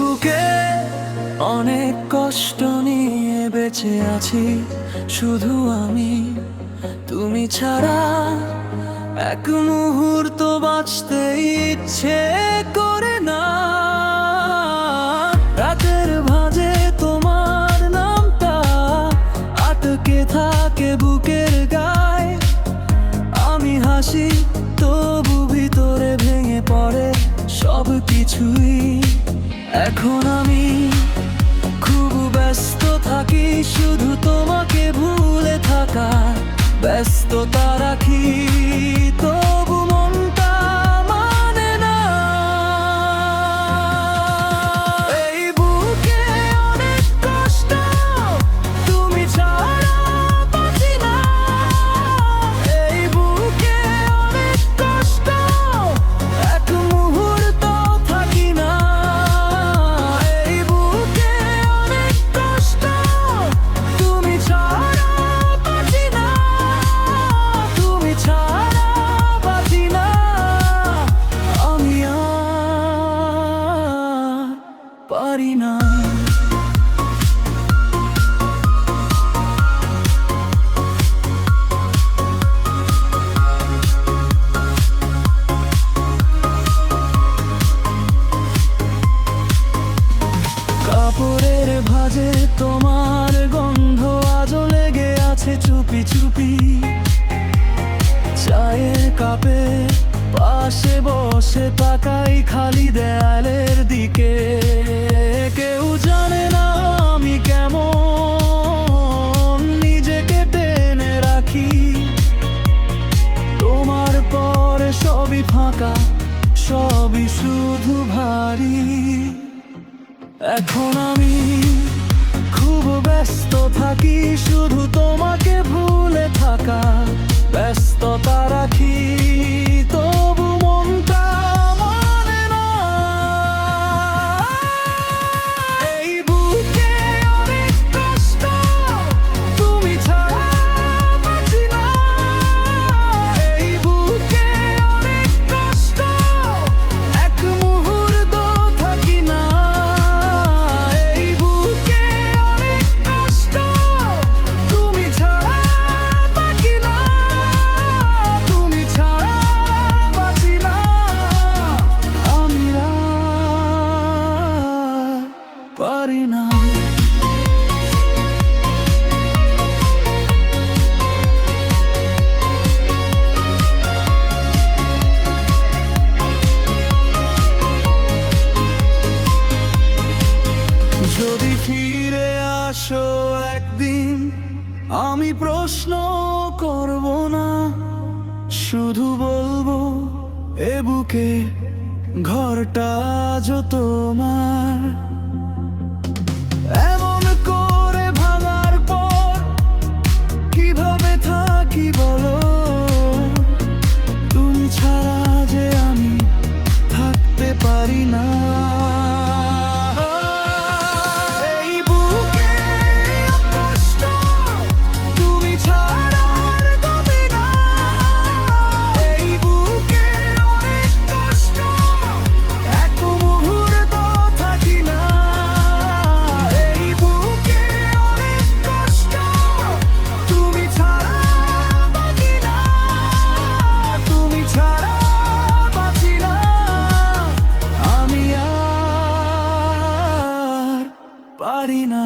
বুকে অনেক কষ্ট নিয়ে বেঁচে আছি শুধু আমি। তুমি ছাড়া এক মুহূর্ত বাঁচতে ইচ্ছে করে না। রাতের ভাঁজে তোমার নামটা আটকে থাকে বুকের গায়ে। আমি হাসি তবু ভিতরে ভেঙে পড়ে সব কিছুই। এখন আমি খুব ব্যস্ত থাকি শুধু তোমাকে ভুলে থাকা। ব্যস্ততা রাখি তবু মনটা মানে না। এই বুকে অনেক কষ্ট, তুমি ছাড়া বাঁচি না। এই বুকে অনেক কষ্ট, এক মুহূর্ত থাকি না। এই বুকে অনেক কষ্ট, তুমি ছাড়া বাঁচি না। তুমি ছাড়া বাঁচি না। আমি আর পারি না। কাপড়ের ভাঁজে তোমার গন্ধ আজও লেগে আছে চুপি চুপি। চায়ের কাপে পাশে বসে তাকাই খালি দেয়ালের দিকে। কেউ জানে না আমি কেমন নিজেকে টেনে রাখি। তোমার পরে সবই ফাঁকা, সবই শুধু ভারী। এখন আমি খুব ব্যস্ত থাকি শুধু তোমাকে ভুলে থাকা। ব্যস্ততা রাখি তবু মনটা মানে না। এই বুকে অনেক কষ্ট, তুমি ছাড়া বাঁচি না। এই বুকে অনেক কষ্ট, এক মুহূর্ত থাকি না। এই বুকে অনেক কষ্ট, তুমি ছাড়া বাঁচি না। তুমি ছাড়া বাঁচি না। আমি আর পারি না। যদি ফিরে আসো একদিন, আমি প্রশ্ন করব না। শুধু বলবো এ বুকে ঘরটা আজও তোমার। এমন করে ভাঙার পর কিভাবে থাকি বলো। তুমি ছাড়া যে আমি থাকতে পারি না। এই বুকে কষ্ট, তুমি ছাড়া আর কবে না। এই বুকে অনেক কষ্ট, এক মুহূর্ত থাকি না। এই বুকে অনেক কষ্ট, তুমি ছাড়া বাঁচি না। তুমি ছাড়া বাঁচি না। আমি আর পারি না।